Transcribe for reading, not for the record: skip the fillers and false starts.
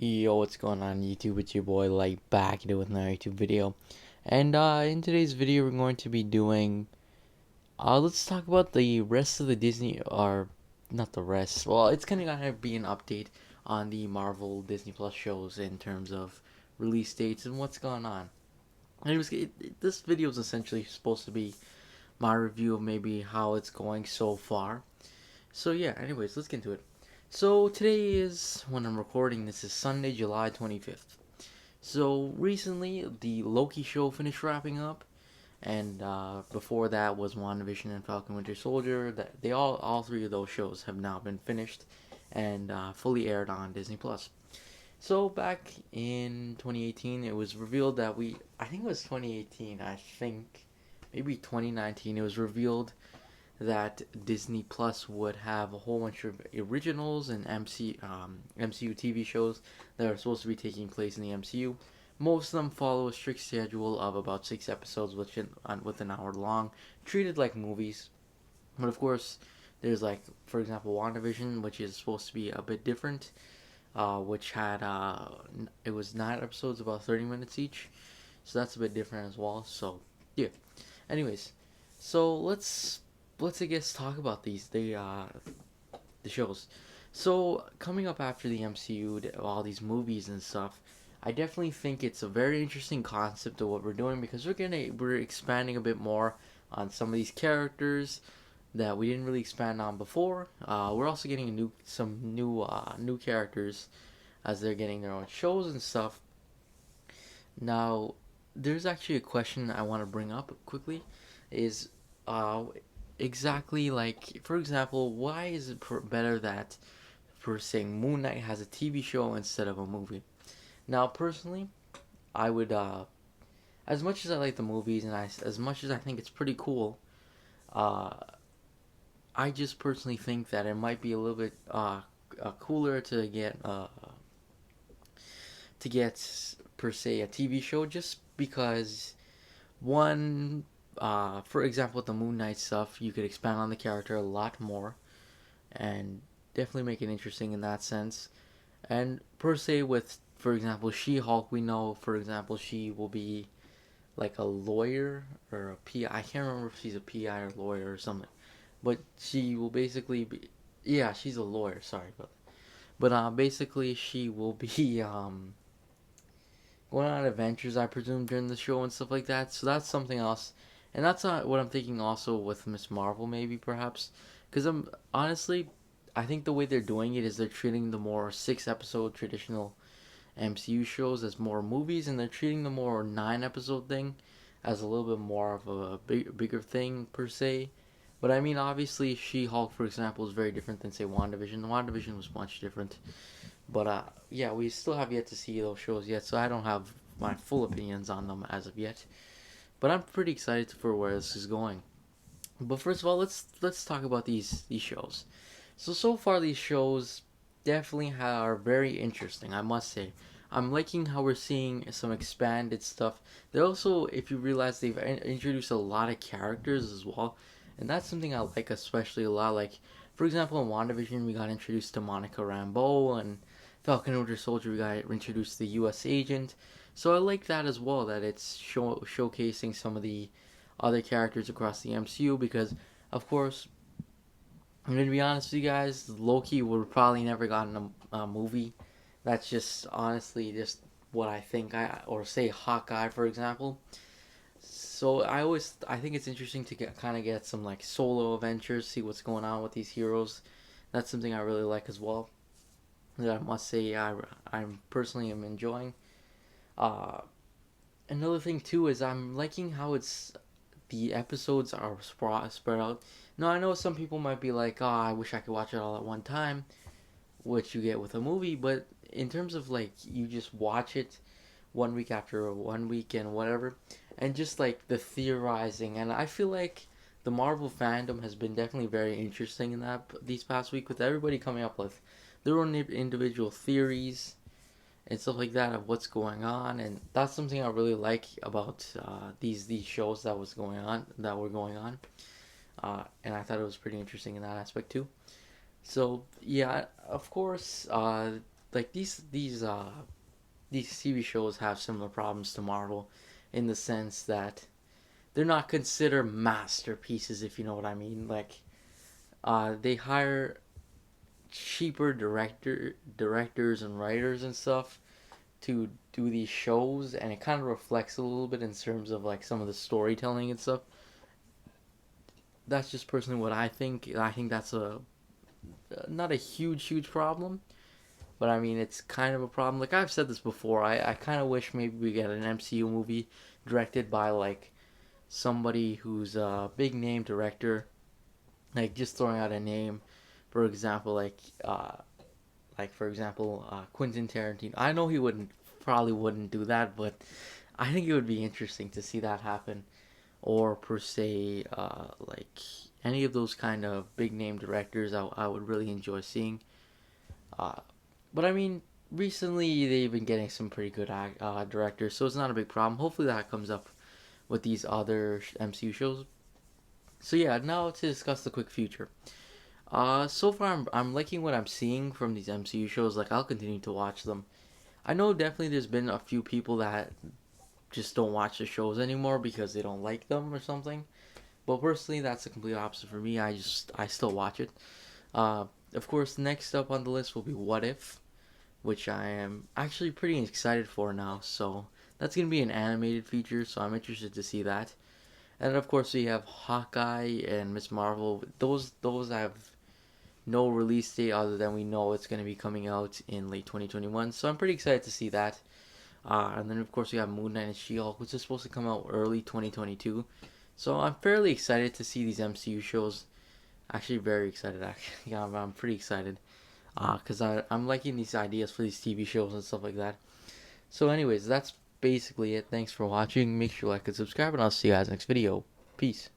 Yo, what's going on YouTube? It's your boy like back with another YouTube video. And in today's video we're going to be doing let's talk about the rest of the Disney or not the rest. Well, it's gonna be an update on the Marvel Disney Plus shows in terms of release dates and what's going on. And this video is essentially supposed to be my review of maybe how it's going so far. So yeah, anyways, let's get into it. So today is when I'm recording this is Sunday, July 25th. So recently, the Loki show finished wrapping up, and before that was WandaVision and Falcon Winter Soldier. That they all three of those shows have now been finished and fully aired on Disney Plus. So back in 2018, it was revealed that I think it was 2018, I think maybe 2019, it was revealed that Disney Plus would have a whole bunch of originals and MCU TV shows that are supposed to be taking place in the MCU. Most of them follow a strict schedule of about 6 episodes, with an hour long, treated like movies. But of course, there's like, for example, WandaVision, which is supposed to be a bit different, which had it was 9 episodes, about 30 minutes each, so that's a bit different as well. So yeah. Anyways, so let's I guess talk about the shows. So coming up after the MCU, all these movies and stuff, I definitely think it's a very interesting concept of what we're doing because we're expanding a bit more on some of these characters that we didn't really expand on before. We're also getting new characters as they're getting their own shows and stuff. Now, there's actually a question I want to bring up quickly, is uh, exactly like, for example, why is it better that for saying Moon Knight has a TV show instead of a movie? Now, personally, I would as much as I like the movies and as much as I think it's pretty cool, uh, I just personally think that it might be a little bit cooler to get per se a TV show, just because one, for example, with the Moon Knight stuff, you could expand on the character a lot more and definitely make it interesting in that sense. And per se, with, for example, She Hulk, we know, for example, she will be like a lawyer or a PI. I can't remember if she's a PI or lawyer or something, but she will basically be. Yeah, she's a lawyer. Sorry, but basically she will be going on adventures, I presume, during the show and stuff like that. So that's something else, and that's not what I'm thinking. Also with Miss Marvel, maybe perhaps, because I'm honestly, I think the way they're doing it is they're treating the more 6 episode traditional MCU shows as more movies, and they're treating the more 9 episode thing as a little bit more of a bigger thing per se. But I mean, obviously, She Hulk, for example, is very different than say WandaVision. WandaVision was much different. But yeah, we still have yet to see those shows yet, so I don't have my full opinions on them as of yet. But I'm pretty excited for where this is going. But first of all, let's talk about these shows. So far these shows definitely are very interesting, I must say. I'm liking how we're seeing some expanded stuff. They also, if you realize, they've introduced a lot of characters as well, and that's something I like especially a lot. Like, for example, in WandaVision, we got introduced to Monica Rambeau, and Falcon Winter Soldier, we got introduced to the U.S. agent. So I like that as well, that it's showcasing some of the other characters across the MCU because, of course, I'm gonna be honest with you guys, Loki would probably never gotten a movie. That's just honestly just what I think. Or say Hawkeye, for example. So I think it's interesting to get some like solo adventures, see what's going on with these heroes. That's something I really like as well. That I must say I'm personally am enjoying. Uh, Another thing too is I'm liking how it's the episodes are spread out. Now I know some people might be like, "Oh, I wish I could watch it all at one time," which you get with a movie. But in terms of like you just watch it one week after one week and whatever, and just like the theorizing, and I feel like the Marvel fandom has been definitely very interesting in that these past week with everybody coming up with their own individual theories and stuff like that of what's going on, and that's something I really like about these shows that were going on, and I thought it was pretty interesting in that aspect too. So yeah, of course, like these TV shows have similar problems to Marvel, in the sense that they're not considered masterpieces, if you know what I mean. Like, they hire cheaper directors and writers and stuff to do these shows, and it kind of reflects a little bit in terms of like some of the storytelling and stuff. That's just personally what I think. I think that's a not a huge problem, but I mean it's kind of a problem. Like I've said this before, I kind of wish maybe we get an MCU movie directed by like somebody who's a big name director. Like just throwing out a name, for example, for example, Quentin Tarantino. I know he probably wouldn't do that, but I think it would be interesting to see that happen. Or per se, like any of those kind of big name directors, I would really enjoy seeing. Uh, but I mean, recently they've been getting some pretty good directors, so it's not a big problem. Hopefully that comes up with these other MCU shows. So yeah, now to discuss the quick future. So far I'm liking what I'm seeing from these MCU shows. Like I'll continue to watch them. I know definitely there's been a few people that just don't watch the shows anymore because they don't like them or something. But personally, that's the complete opposite for me. I still watch it. Uh, of course, next up on the list will be What If, which I am actually pretty excited for now. So that's gonna be an animated feature, so I'm interested to see that. And of course, we have Hawkeye and Miss Marvel. Those have no release date other than we know it's gonna be coming out in late 2021. So I'm pretty excited to see that. And then of course we have Moon Knight and She-Hulk, which is supposed to come out early 2022. So I'm fairly excited to see these MCU shows. Actually, very excited. Actually, yeah, I'm pretty excited. Cause I'm liking these ideas for these TV shows and stuff like that. So, anyways, that's basically it. Thanks for watching. Make sure you like and subscribe, and I'll see you guys next video. Peace.